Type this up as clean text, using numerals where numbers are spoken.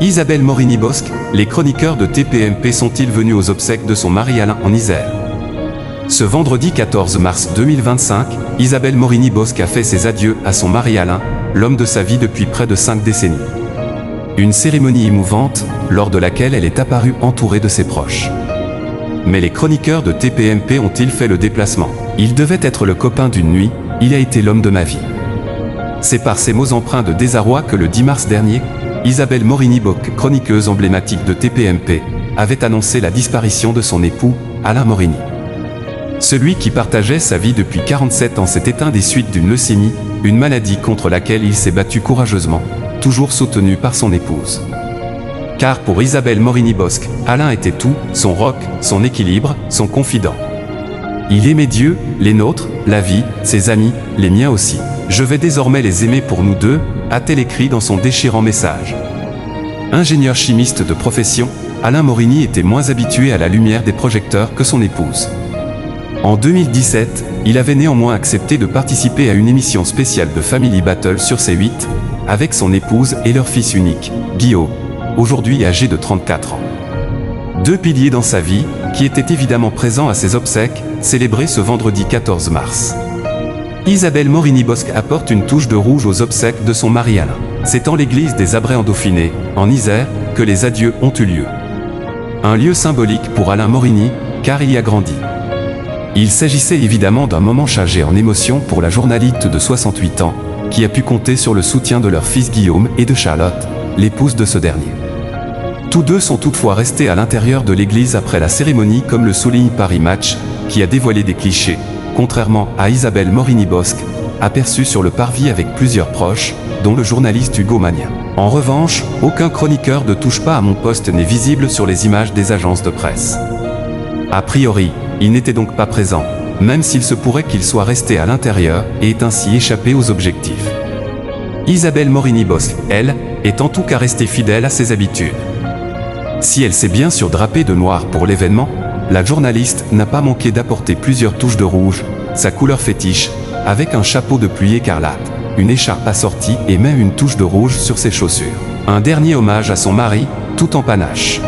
Isabelle Morini-Bosc, les chroniqueurs de TPMP sont-ils venus aux obsèques de son mari Alain en Isère? Ce vendredi 14 mars 2025, Isabelle Morini-Bosc a fait ses adieux à son mari Alain, l'homme de sa vie depuis près de 5 décennies. Une cérémonie émouvante, lors de laquelle elle est apparue entourée de ses proches. Mais les chroniqueurs de TPMP ont-ils fait le déplacement? Il devait être le copain d'une nuit, il a été l'homme de ma vie. C'est par ces mots empreints de désarroi que le 10 mars dernier, Isabelle Morini-Bosc, chroniqueuse emblématique de TPMP, avait annoncé la disparition de son époux, Alain Morini. Celui qui partageait sa vie depuis 47 ans s'est éteint des suites d'une leucémie, une maladie contre laquelle il s'est battu courageusement, toujours soutenu par son épouse. Car pour Isabelle Morini-Bosc, Alain était tout, son rock, son équilibre, son confident. Il aimait Dieu, les nôtres, la vie, ses amis, les miens aussi. Je vais désormais les aimer pour nous deux, a-t-elle écrit dans son déchirant message. Ingénieur chimiste de profession, Alain Morini était moins habitué à la lumière des projecteurs que son épouse. En 2017, il avait néanmoins accepté de participer à une émission spéciale de Family Battle sur C8, avec son épouse et leur fils unique, Guillaume, aujourd'hui âgé de 34 ans. Deux piliers dans sa vie, qui étaient évidemment présents à ses obsèques, célébrées ce vendredi 14 mars. Isabelle Morini-Bosc apporte une touche de rouge aux obsèques de son mari Alain. C'est en l'église des Abrets en Dauphiné, en Isère, que les adieux ont eu lieu. Un lieu symbolique pour Alain Morini, car il y a grandi. Il s'agissait évidemment d'un moment chargé en émotions pour la journaliste de 68 ans, qui a pu compter sur le soutien de leur fils Guillaume et de Charlotte, l'épouse de ce dernier. Tous deux sont toutefois restés à l'intérieur de l'église après la cérémonie, comme le souligne Paris Match, qui a dévoilé des clichés, contrairement à Isabelle Morini-Bosc, aperçue sur le parvis avec plusieurs proches, dont le journaliste Hugo Magnien. En revanche, aucun chroniqueur ne touche pas à mon poste n'est visible sur les images des agences de presse. A priori, il n'était donc pas présent, même s'il se pourrait qu'il soit resté à l'intérieur et ait ainsi échappé aux objectifs. Isabelle Morini-Bosc, elle, est en tout cas restée fidèle à ses habitudes. Si elle s'est bien sûr drapée de noir pour l'événement, la journaliste n'a pas manqué d'apporter plusieurs touches de rouge, sa couleur fétiche, avec un chapeau de pluie écarlate, une écharpe assortie et même une touche de rouge sur ses chaussures. Un dernier hommage à son mari, tout en panache.